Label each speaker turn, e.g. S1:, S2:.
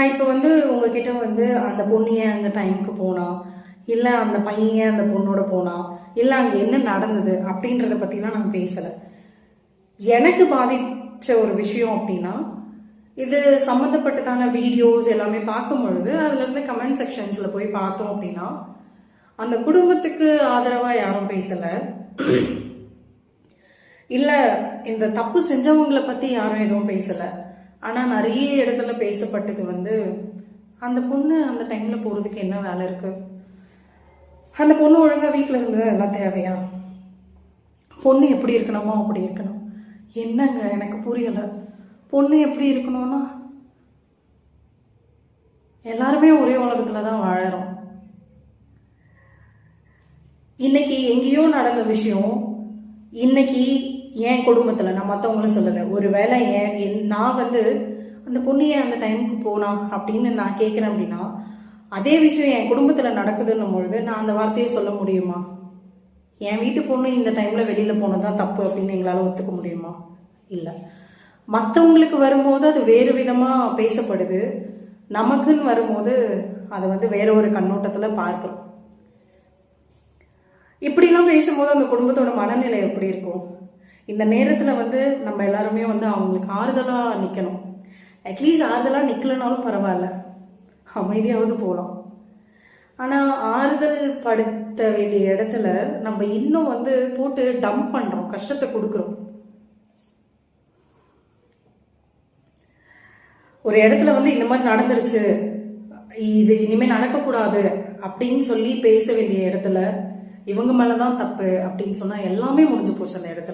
S1: இப்போ உங்ககிட்ட அந்த பொண்ணு ஏன் அந்த டைமுக்கு போனா, இல்லை அந்த பையன் ஏன் அந்த பொண்ணோட போனா, இல்லை அங்கே என்ன நடந்தது அப்படின்றத பற்றிலாம் நான் பேசலை. எனக்கு பாதிச்ச ஒரு விஷயம் அப்படின்னா, இது சம்மந்தப்பட்டதான வீடியோஸ் எல்லாமே பார்க்கும் பொழுது அதுலேருந்து கமெண்ட் செக்ஷன்ஸில் போய் பார்த்தோம் அப்படின்னா, அந்த குடும்பத்துக்கு ஆதரவாக யாரும் பேசலை, இல்லை இந்த தப்பு செஞ்சவங்களை பற்றி யாரும் எதுவும் பேசலை. ஆனால் நிறைய இடத்துல பேசப்பட்டது அந்த பொண்ணு அந்த டைமில் போகிறதுக்கு என்ன வேலை இருக்குது, அந்த பொண்ணு ஒழுங்காக வீட்டில் இருந்தது எல்லாம் தேவையா, பொண்ணு எப்படி இருக்கணுமோ அப்படி இருக்கணும். என்னங்க எனக்கு புரியலை. பொண்ணு எப்படி இருக்கணும்னா எல்லாருமே ஒரே உலகத்தில் தான் வாழறோம். இன்னைக்கு எங்கேயோ நடந்த விஷயம் இன்னைக்கு என் குடும்பத்தில், நான் மற்றவங்களும் சொல்லலை, ஒரு வேலை நான் அந்த பொண்ணு ஏன் அந்த டைமுக்கு போனா அப்படின்னு நான் கேட்குறேன் அப்படின்னா, அதே விஷயம் என் குடும்பத்தில் நடக்குதுன்னும் பொழுது நான் அந்த வார்த்தையை சொல்ல முடியுமா? என் வீட்டு பொண்ணு இந்த டைமில் வெளியில் போனதான் தப்பு அப்படின்னு எங்களால் ஒத்துக்க முடியுமா? இல்லை. மற்றவங்களுக்கு வரும்போது அது வேறு விதமாக பேசப்படுது, நமக்குன்னு வரும்போது அதை வேற ஒரு கண்ணோட்டத்தில் பார்க்குறோம். இப்படிலாம் பேசும்போது அந்த குடும்பத்தோட மனநிலை எப்படி இருக்கும்? இந்த நேரத்தில் நம்ம எல்லாருமே அவங்களுக்கு ஆறுதலாக நிற்கணும். அட்லீஸ்ட் ஆறுதலாக நிற்கலனாலும் பரவாயில்ல, அமைதியாவது போகலாம். ஆனால் ஆறுதல் படுத்த வேண்டிய இடத்துல நம்ம இன்னும் போட்டு டம்ப் பண்ணுறோம், கஷ்டத்தை கொடுக்குறோம். ஒரு இடத்துல இந்த மாதிரி நடந்துருச்சு, இது இனிமேல் நடக்கக்கூடாது அப்படின்னு சொல்லி பேச வேண்டிய இடத்துல இவங்க மேலதான் தப்பு அப்படின்னு சொன்னா எல்லாமே முடிஞ்சு போச்சு அந்த இடத்துல.